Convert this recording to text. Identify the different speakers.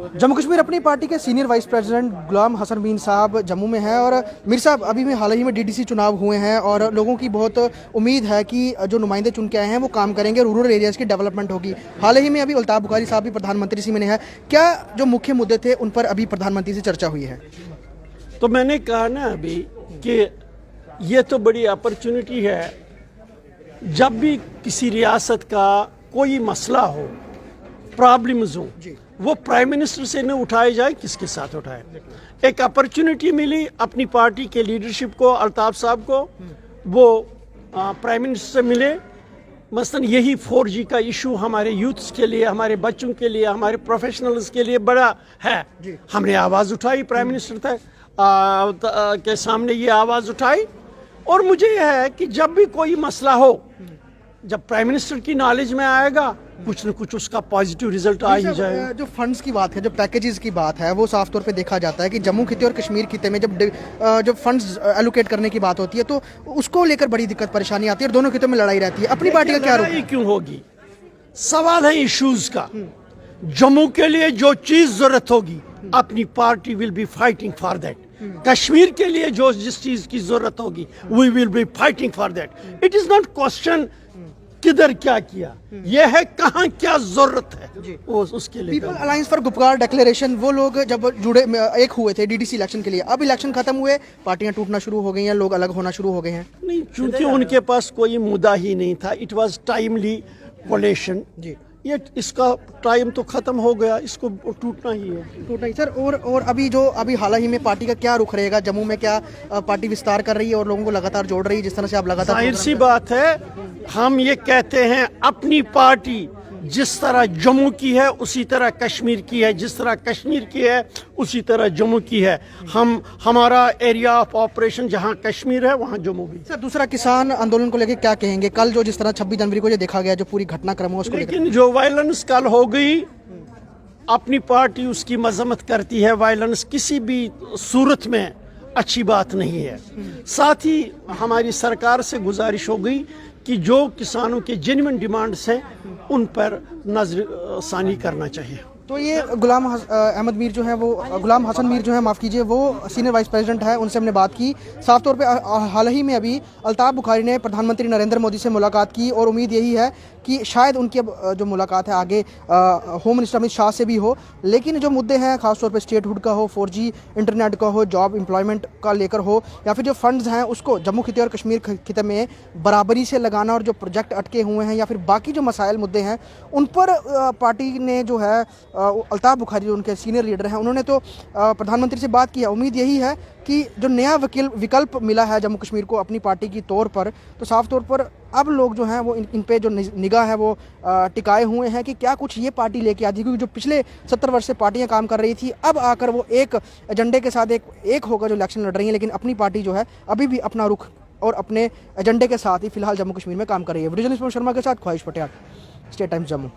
Speaker 1: जम्मू कश्मीर अपनी पार्टी के senior vice president गुलाम हसन मीर साहब जम्मू में हैं और मीर साहब अभी में हाल ही में डीडीसी चुनाव हुए हैं और लोगों की बहुत उम्मीद है कि जो नुमाइंदे चुन के आए हैं वो काम करेंगे, रूरल एरियाज़ की डेवलपमेंट होगी। हाल ही में अभी अल्ताफ़ बुखारी साहब भी प्रधानमंत्री से मिले हैं, क्या जो मुख्य मुद्दे थे उन पर अभी प्रधानमंत्री से चर्चा हुई है?
Speaker 2: तो मैंने कहा ना अभी कि ये तो बड़ी अपॉर्चुनिटी है, जब भी किसी रियासत का कोई मसला हो, प्रॉब्लम्स हो, वो प्राइम मिनिस्टर से न उठाए जाए, किसके साथ उठाए। एक अपॉर्चुनिटी मिली अपनी पार्टी के लीडरशिप को, अल्ताफ साहब को, वो प्राइम मिनिस्टर से मिले। मसलन यही 4G का इशू हमारे यूथ्स के लिए, हमारे बच्चों के लिए, हमारे प्रोफेशनल्स के लिए बड़ा है। हमने आवाज़ उठाई, प्राइम मिनिस्टर तक के सामने ये आवाज़ उठाई। और मुझे यह है कि जब भी कोई मसला हो, जब प्राइम मिनिस्टर की नॉलेज में आएगा, कुछ न कुछ उसका पॉजिटिव रिजल्ट आ ही जाएगा।
Speaker 1: जो फंड्स की बात है, जो पैकेजेस की बात है, वो साफ तौर पे देखा जाता है कि जम्मू खिते और कश्मीर खिते में जब फंड्स एलोकेट करने की बात होती है तो उसको लेकर बड़ी दिक्कत परेशानी आती है और दोनों खितों में लड़ाई रहती है। अपनी पार्टी का क्या
Speaker 2: लड़ाई क्यों होगी? सवाल है इश्यूज का। जम्मू के लिए जो चीज जरूरत होगी, अपनी party will be fighting for that. Kashmir के लिए जो जिस चीज की जरूरत होगी, we will be fighting for that. It is not question किधर क्या किया, यह है कहाँ क्या जरूरत है, वो उसके लिए।
Speaker 1: People alliance for Gupkar declaration, वो लोग जब जुड़े एक हुए थे डीडीसी इलेक्शन के लिए, अब इलेक्शन खत्म हुए, पार्टियां टूटना शुरू हो गई हैं, लोग अलग होना शुरू हो गए हैं।
Speaker 2: नहीं, चूंकि उनके पास कोई मुद्दा ही नहीं था, इट वाज टाइमली कोलेशन। ये इसका टाइम तो खत्म हो गया, इसको टूटना ही है।
Speaker 1: टूटना ही सर। और अभी हाल ही में पार्टी का क्या रुख रहेगा? जम्मू में क्या पार्टी विस्तार कर रही है और लोगों को लगातार जोड़ रही है, जिस तरह से आप लगातार?
Speaker 2: जाहिर सी बात है, हम ये कहते हैं अपनी पार्टी जिस तरह जम्मू की है उसी तरह कश्मीर की है, जिस तरह कश्मीर की है उसी तरह जम्मू की है। हमारा एरिया ऑफ ऑपरेशन जहां कश्मीर है वहां जम्मू भी।
Speaker 1: सर, दूसरा किसान आंदोलन को लेकर क्या कहेंगे? कल जो जिस तरह 26 जनवरी को जो देखा गया, जो पूरी घटनाक्रम है उसको
Speaker 2: लेकिन जो वायलेंस कल हो गई, अपनी पार्टी उसकी मजम्मत करती है। वायलेंस किसी भी सूरत में अच्छी बात नहीं है। साथ ही हमारी सरकार से गुजारिश हो गई कि जो किसानों के जेन्युइन डिमांड्स हैं उन पर नजरसानी करना चाहिए।
Speaker 1: तो ये गुलाम अहमद मीर जो है, वो गुलाम हसन मीर जो है, माफ़ कीजिए, वो सीनियर वाइस प्रेसिडेंट है, उनसे हमने बात की। साफ तौर पे हाल ही में अभी अल्ताफ़ बुखारी ने प्रधानमंत्री नरेंद्र मोदी से मुलाकात की और उम्मीद यही है कि शायद उनकी अब जो मुलाकात है आगे होम मिनिस्टर अमित शाह से भी हो। लेकिन जो मुद्दे हैं खासतौर पे स्टेटहुड का हो, 4G इंटरनेट का हो, जॉब एम्प्लॉयमेंट का लेकर हो, या फिर जो फंड्स हैं उसको जम्मू खिते और कश्मीर खिते में बराबरी से लगाना, और जो प्रोजेक्ट अटके हुए हैं या फिर बाकी जो मसाइल मुद्दे हैं उन पर पार्टी ने जो है, अल्ताफ़ बुखारी जो उनके सीनियर लीडर हैं, उन्होंने तो प्रधानमंत्री से बात की है। उम्मीद यही है कि जो नया विकल्प मिला है जम्मू कश्मीर को अपनी पार्टी की तौर पर, तो साफ तौर पर अब लोग जो हैं वो इन पे जो निगाह है वो टिकाए हुए हैं कि क्या कुछ ये पार्टी लेके आती है। क्योंकि जो पिछले 70 वर्ष से पार्टियां काम कर रही थी, अब आकर वो एक एजेंडे के साथ एक होकर जो इलेक्शन लड़ रही हैं, लेकिन अपनी पार्टी जो है अभी भी अपना रुख और अपने एजेंडे के साथ ही फिलहाल जम्मू कश्मीर में काम कर रही है। वीडियो जर्नलिस्ट शर्मा के साथ ख्वाहिश पटेल, स्टेट टाइम्स जम्मू।